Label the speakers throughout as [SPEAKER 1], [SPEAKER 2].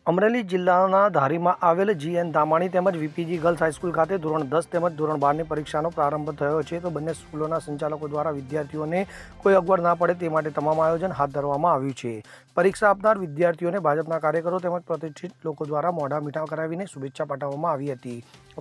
[SPEAKER 1] અમરેલી જિલ્લાના ધારીમાં આવેલ GN દામાણી તેમજ VPG ગર્લ્સ હાઈસ્કૂલ ખાતે ધોરણ 10 તેમજ ધોરણ 12ની પરીક્ષાનો પ્રારંભ થયો છે તો બંને સ્કૂલોના સંચાલકો દ્વારા વિદ્યાર્થીઓને કોઈ અગવડ ના પડે તે માટે તમામ આયોજન હાથ ધરવામાં આવ્યું છે। પરીક્ષા આપનાર વિદ્યાર્થીઓને ભાજપના કાર્યકરો તેમજ પ્રતિષ્ઠિત લોકો દ્વારા મોઢા મીઠા કરાવીને શુભેચ્છા પાઠવવામાં આવી હતી।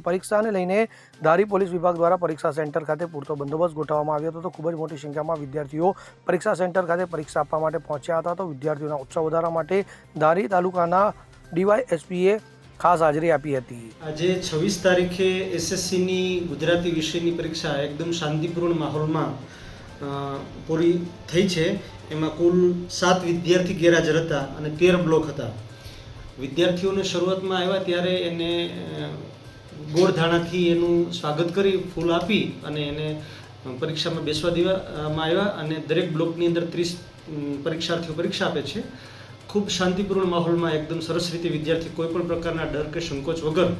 [SPEAKER 1] પરીક્ષાને લઈને ધારી પોલીસ વિભાગ દ્વારા પરીક્ષા સેન્ટર ખાતે પૂરતો બંદોબસ્ત ગોઠવવામાં આવ્યો હતો તો ખૂબ જ મોટી સંખ્યામાં વિદ્યાર્થીઓ પરીક્ષા સેન્ટર ખાતે પરીક્ષા આપવા માટે પહોંચ્યા હતા તો વિદ્યાર્થીઓના ઉત્સાહ વધારવા માટે ધારી તાલુકાના DYSPએ ખાસ હાજરી આપી હતી।
[SPEAKER 2] આજે 26 તારીખે SSCની ગુજરાતી વિષયની પરીક્ષા એકદમ શાંતિપૂર્ણ માહોલમાં પૂરી થઈ છે। એમાં કુલ 7 વિદ્યાર્થી ગેરહાજર હતા અને 13 બ્લોક હતા। વિદ્યાર્થીઓને શરૂઆતમાં આવ્યા ત્યારે એને ગોળ ધાણાથી એનું સ્વાગત કરી ફૂલ આપી અને એને પરીક્ષામાં બેસવા દેવામાં આવ્યા અને દરેક બ્લોકની અંદર 30 પરીક્ષાર્થીઓ પરીક્ષા આપે છે। ખૂબ શાંતિપૂર્ણ માહોલમાં એકદમ સરસ રીતે વિદ્યાર્થી કોઈ પણ પ્રકારના ડર કે સંકોચ વગર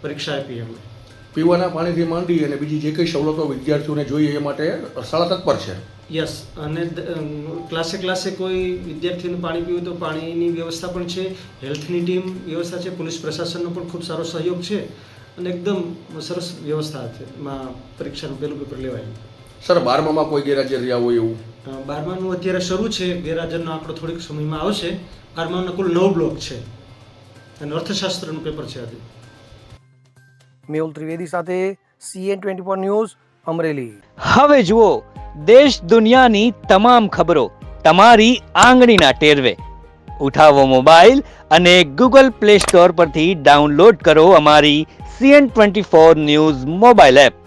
[SPEAKER 2] પરીક્ષા આપી। એમણે
[SPEAKER 3] પીવાના પાણીથી માંડી અને બીજી જે કંઈ સવલતો વિદ્યાર્થીઓને જોઈએ એ માટે શાળા તત્પર છે।
[SPEAKER 2] યસ, અને ક્લાસે કોઈ વિદ્યાર્થીઓને પાણી પીવું તો પાણીની વ્યવસ્થા પણ છે, હેલ્થની ટીમ વ્યવસ્થા છે, પોલીસ પ્રશાસનનો પણ ખૂબ સારો સહયોગ છે અને એકદમ સરસ વ્યવસ્થા છે। એમાં પરીક્ષાનું પહેલું પેપર લેવાયું।
[SPEAKER 3] સર, 12મામાં કોઈ ગેરહાજર રહ્યા હોય એવું?
[SPEAKER 2] 12માનું અત્યારે શરૂ છે, ગેરહાજરનો આંકડો થોડીક સમયમાં આવશે। 12માના કુલ 9 બ્લોક છે અને અર્થશાસ્ત્રનું પેપર છે આજે।
[SPEAKER 1] મેહુલ ત્રિવેદી સાથે CN24 ન્યૂઝ અમરેલી।
[SPEAKER 4] હવે જુઓ દેશ દુનિયાની તમામ ખબરો તમારી આંગળીના ટેરવે। ઉઠાવો મોબાઈલ અને Google Play Store પરથી ડાઉનલોડ કરો અમારી CN24 ન્યૂઝ મોબાઈલ એપ।